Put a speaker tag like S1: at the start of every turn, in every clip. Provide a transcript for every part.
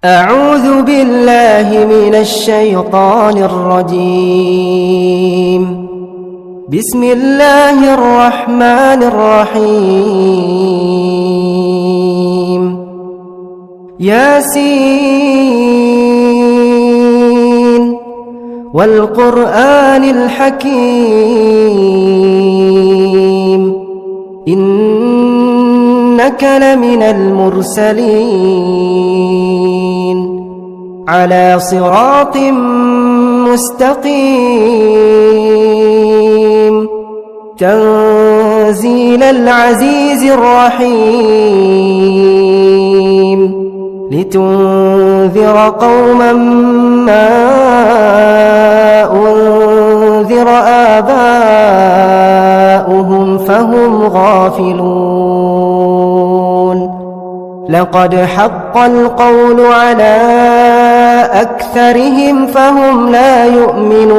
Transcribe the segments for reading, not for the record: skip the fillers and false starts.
S1: أعوذ بالله من الشيطان الرجيم. بسم الله الرحمن الرحيم. ياسين والقرآن الحكيم إنك لمن المرسلين على صراط مستقيم تنزيل العزيز الرحيم لتنذر قوما ما أنذر آباؤهم فهم غافلون لقد حق القول على أكثرهم فهم لا يؤمنون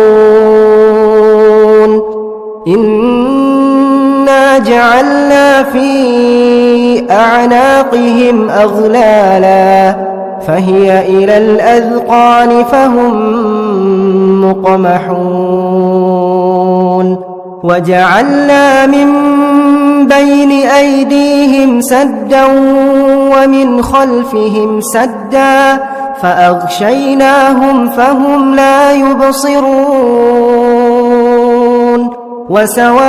S1: إنا جعلنا في أعناقهم أغلالا فهي إلى الأذقان فهم مقمحون وجعلنا من بين أيديهم سدا ومن خلفهم سدا فأغشيناهم فهم لا يبصرون وسواء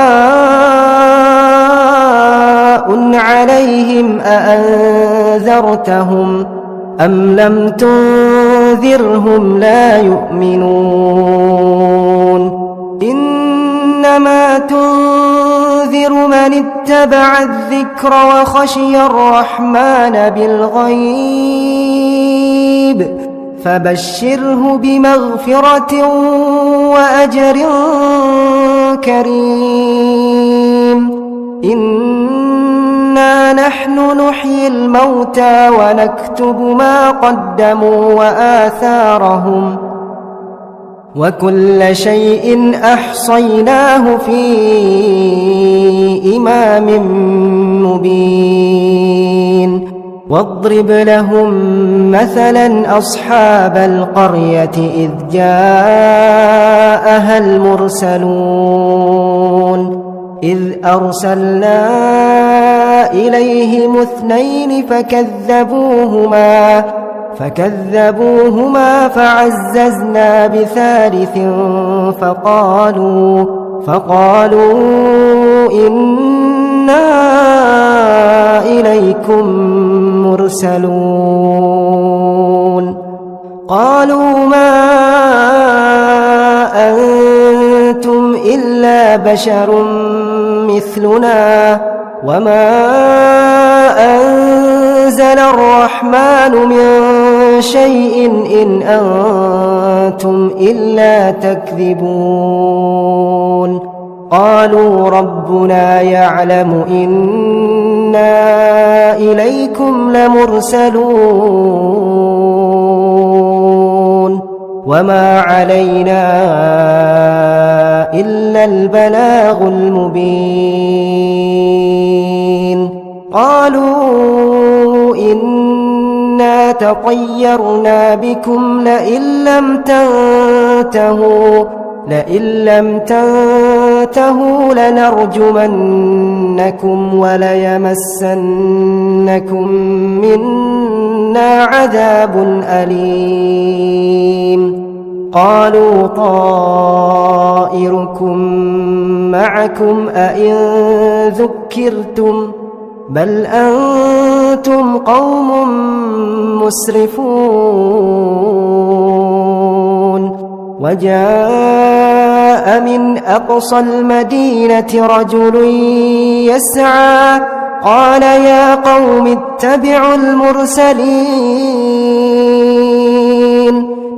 S1: عليهم أأنذرتهم أم لم تنذرهم لا يؤمنون إنما تنذر من اتبع الذكر وخشي الرحمن بالغيب فبشره بمغفرة وأجر كريم إنا نحن نحيي الموتى ونكتب ما قدموا وآثارهم وكل شيء أحصيناه في إمام مبين واضرب لهم مثلا أصحاب القرية إذ جاءها المرسلون إذ أرسلنا إليهم اثنين فكذبوهما فعززنا بثالث فقالوا إنا إليكم مرسلون قالوا ما أنتم إلا بشر مثلنا وما أنزل الرحمن من شيء إن أنتم إلا تكذبون قالوا ربنا يعلم إنا إليكم لمرسلون وما علينا إلا البلاغ المبين قالوا إنا تطيرنا بكم لئن لم تنتهوا لنرجمنكم وليمسنكم منا عذاب أليم قالوا طائركم معكم أئن ذكرتم بل أنتم قوم مسرفون وجاء من أقصى المدينة رجل يسعى قال يا قوم اتبعوا المرسلين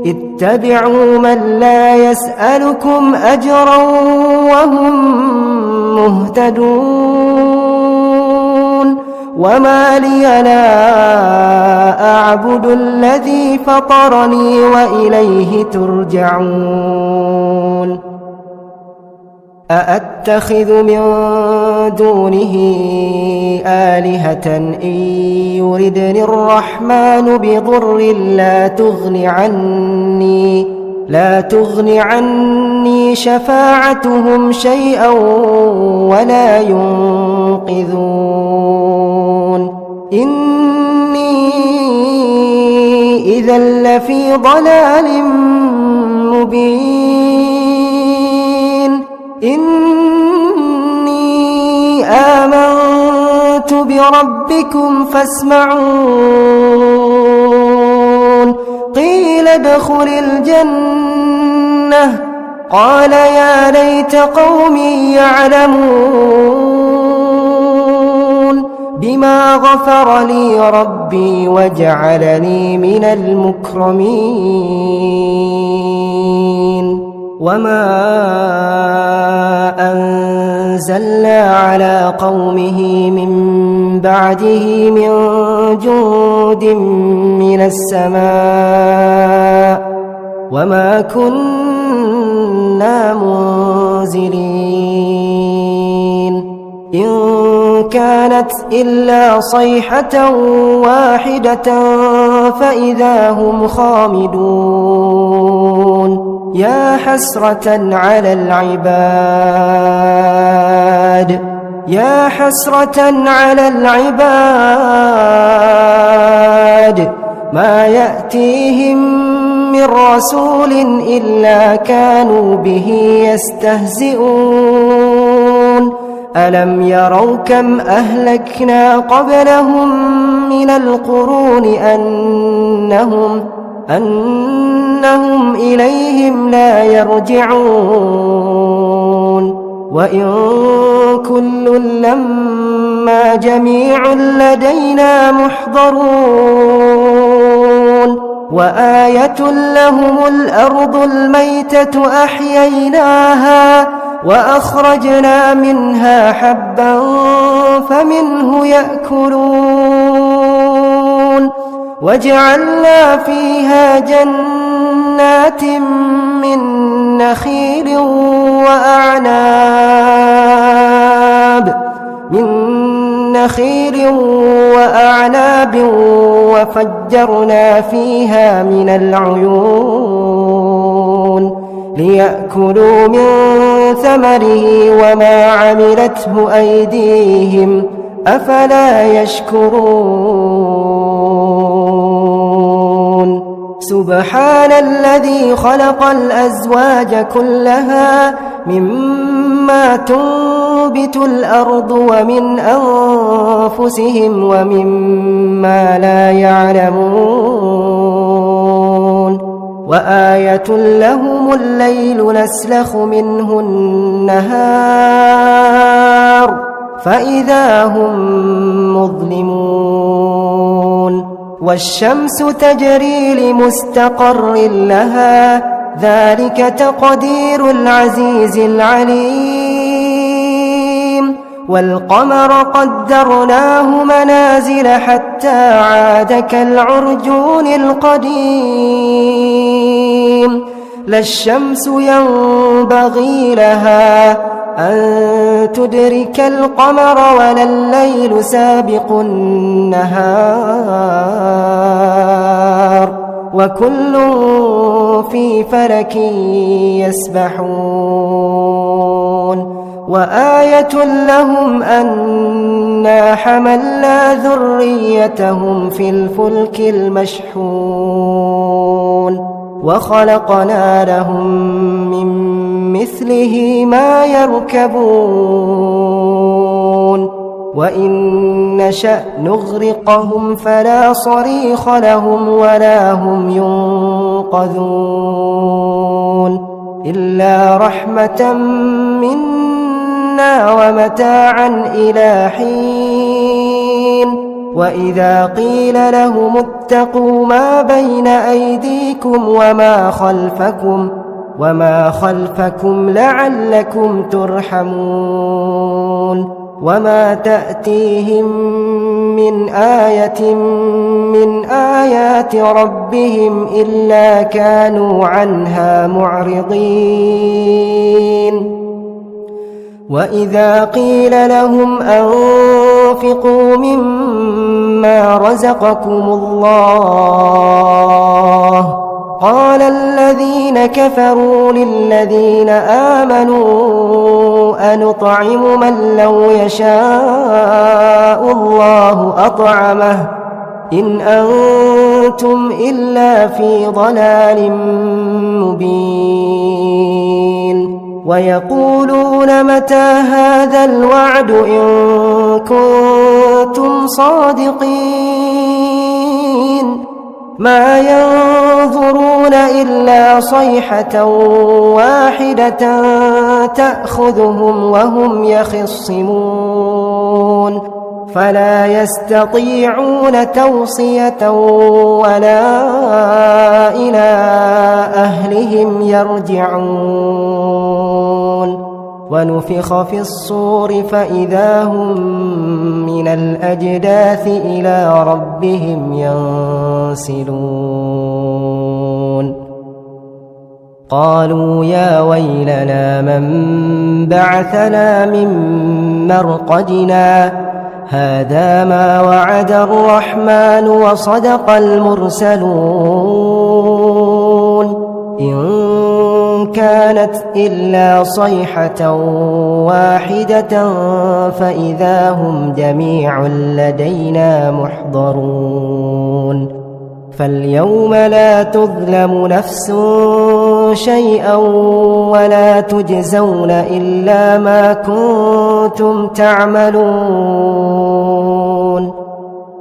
S1: اتبعوا من لا يسألكم أجرا وهم مهتدون وما لي لا أعبد الذي فطرني وإليه ترجعون أأتخذ من دونه آلهة إن يردني الرحمن بضر لا تغن عني شفاعتهم شيئا ولا ينقذون إني إذا لفي ضلال مبين إني آمنت بربكم فاسمعون قيل ادخل الجنة قال يا ليت قومي يعلمون بما غفر لي ربي وجعلني من المكرمين وما أنزلنا على قومه من بعده من جند من السماء وما كنا منزلين إن كانت إلا صيحة واحدة فإذا هم خامدون يا حسرة على العباد ما يأتيهم من رسول إلا كانوا به يستهزئون ألم يروا كم أهلكنا قبلهم من القرون أنهم إليهم لا يرجعون وإن كل لما جميع لدينا محضرون وآية لهم الأرض الميتة أحييناها وأخرجنا منها حبا فمنه يأكلون وجعلنا فيها جنات من نخيل وأعناب وفجرنا فيها من العيون ليأكلوا من ثمره وما عملته أيديهم أفلا يشكرون سبحان الذي خلق الأزواج كلها مما تنبت الأرض ومن أنفسهم ومما لا يعلمون وآية لهم الليل نسلخ منه النهار فإذا هم مظلمون والشمس تجري لمستقر لها ذلك تقدير العزيز العليم والقمر قدرناه منازل حتى عاد كالعرجون القديم لا الشمس ينبغي لها أن تدرك القمر ولا الليل سابق النهار وكل في فلك يسبحون وآية لهم أنا حملنا ذريتهم في الفلك المشحون وخلقنا لهم من مثله ما يركبون وإن نشأ نغرقهم فلا صريخ لهم ولا هم ينقذون إلا رحمة منا ومتاعا إلى حين وإذا قيل لهم اتقوا ما بين أيديكم وما خلفكم لعلكم ترحمون وما تأتيهم من آية من آيات ربهم إلا كانوا عنها معرضين وإذا قيل لهم أنفقوا مما رزقكم الله قال الذين كفروا للذين آمنوا أنطعم من لو يشاء الله أطعمه إن أنتم إلا في ضلال مبين ويقولون متى هذا الوعد إن كنتم صادقين ما ينظرون إلا صيحة واحدة تأخذهم وهم يخصمون فلا يستطيعون توصية ولا إلى أهلهم يرجعون ونفخ في الصور فإذا هم من الأجداث إلى ربهم ينسلون قالوا يا ويلنا من بعثنا من مرقدنا هذا ما وعد الرحمن وصدق المرسلون إن كانت إلا صيحة واحدة فإذا هم جميع لدينا محضرون فاليوم لا تظلم نفس شيئا ولا تجزون إلا ما كنتم تعملون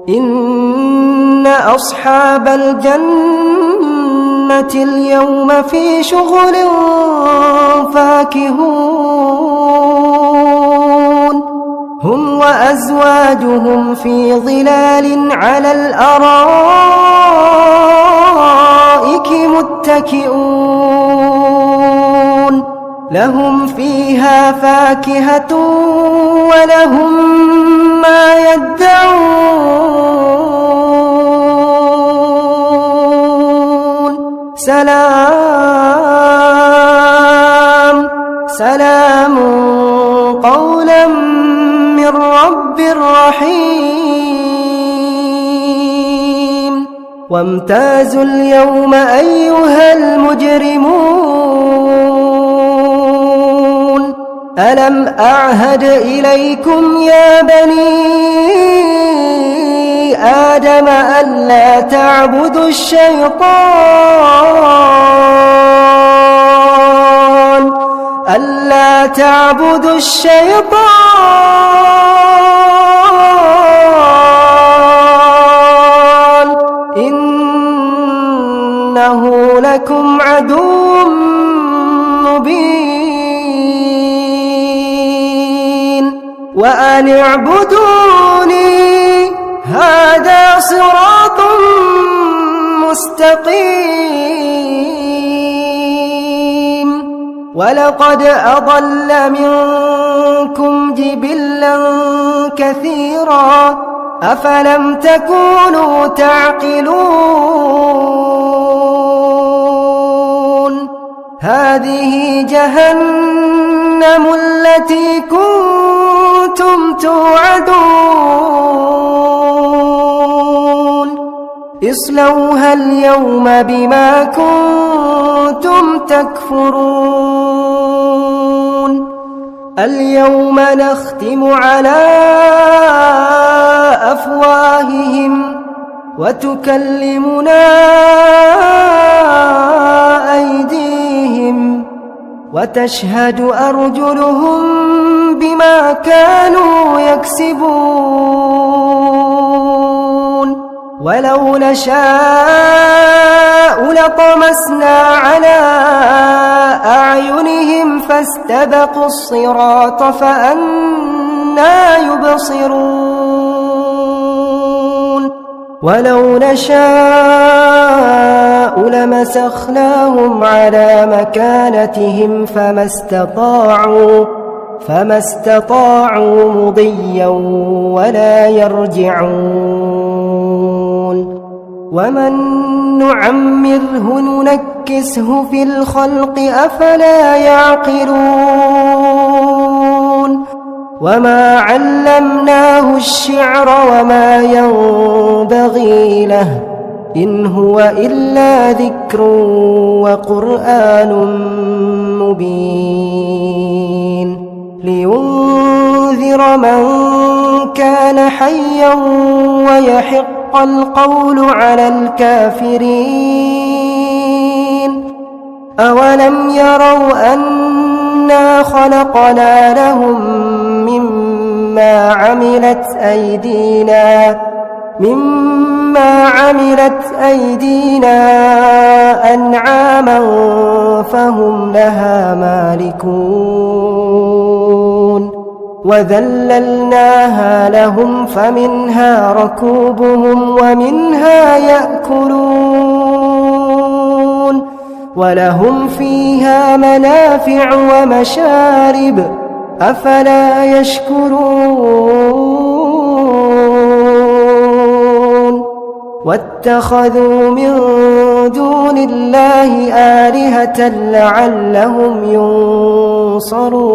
S1: إن أصحاب الجنة اليوم في شغل فاكهون هم وأزواجهم في ظلال على الأرائك متكئون لهم فيها فاكهة ولهم ما يدعون سلام سلام قولا من رب رحيم وامتازوا اليوم أيها المجرمون ألم أعهد إليكم يا بني آدم ألا تعبدوا الشيطان ألا تعبدوا الشيطان إنه لكم عدو مبين وأن اعبدوني هذا صراط مستقيم ولقد أضل منكم جبلا كثيرا أفلم تكونوا تعقلون هذه جهنم التي كنتم توعدون اصلوها اليوم بما كنتم تكفرون اليوم نختم على أفواههم وتكلمنا أيديهم وتشهد أرجلهم بما كانوا يكسبون ولو نشاء لطمسنا على أعينهم فاستبقوا الصراط فأنى يبصرون ولو نشاء لمسخناهم على مكانتهم فما استطاعوا مضيا ولا يرجعون ومن نعمره ننكسه في الخلق أفلا يعقلون وما علمناه الشعر وما ينبغي له إن هو إلا ذكر وقرآن مبين لينذر من كان حيا ويحق القول على الكافرين أولم يروا أنا خلقنا لهم مما عملت أيدينا أنعاما فهم لها مالكون وذللناها لهم فمنها ركوبهم ومنها يأكلون ولهم فيها منافع ومشارب أفلا يشكرون واتخذوا من دون الله آلهة لعلهم ينصرون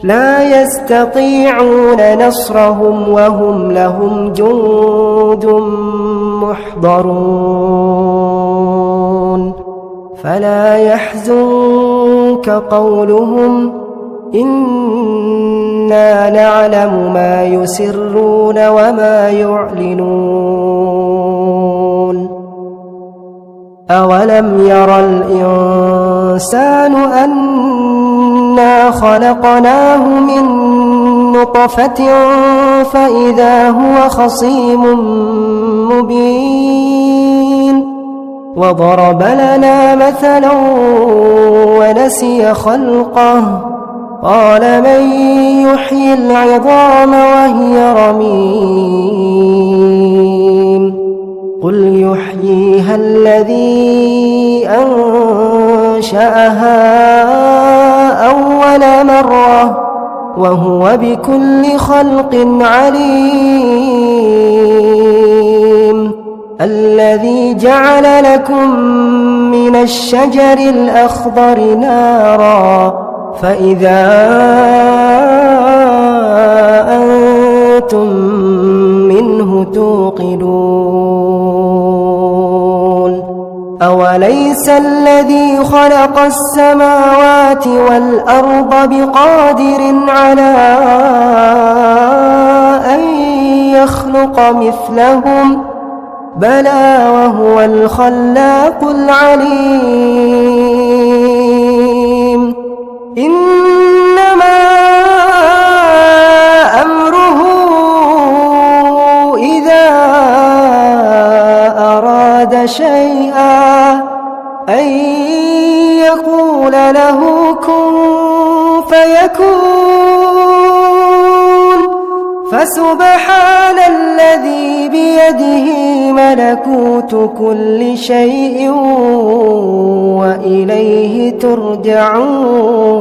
S1: لا يستطيعون نصرهم وهم لهم جند محضرون فلا يحزنك قولهم إنا نعلم ما يسرون وما يعلنون أولم ير الإنسان أنا خلقناه من نطفة فإذا هو خصيم مبين وضرب لنا مثلا ونسي خلقه قال من يحيي العظام وهي رميم قل يحييها الذي أنشأها أول مرة وهو بكل خلق عليم الذي جعل لكم من الشجر الأخضر نارا فإذا أنتم منه توقدون أوليس الذي خلق السماوات والأرض بقادر على أن يخلق مثلهم بلى وهو الخلاق العليم إنما أمره إذا أراد شيئا أن يقول له كن فيكون فسبحان الذي بيده ملكوت كل شيء وإليه ترجعون